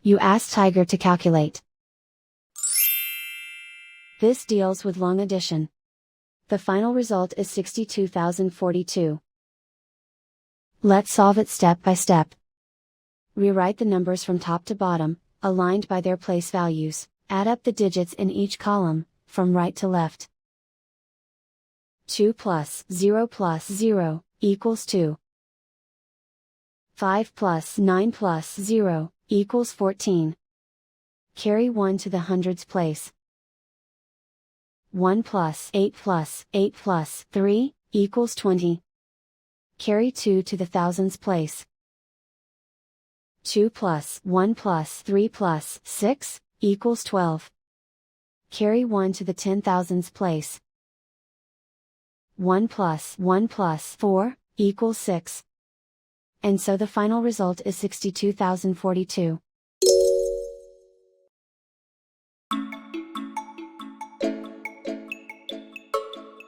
You ask Tiger to calculate. This deals with long addition. The final result is 62,042. Let's solve it step by step. Rewrite the numbers from top to bottom, aligned by their place values. Add up the digits in each column, from right to left. 2 plus 0 equals 2. 5 plus 9 plus 0 equals 14. Carry 1 to the hundreds place. 1 plus 8 plus 3 equals 20. Carry 2 to the thousands place. 2 plus 1 plus 3 plus 6 equals 12. Carry 1 to the 10,000s place. 1 plus 4 equals 6. And so the final result is 62,042.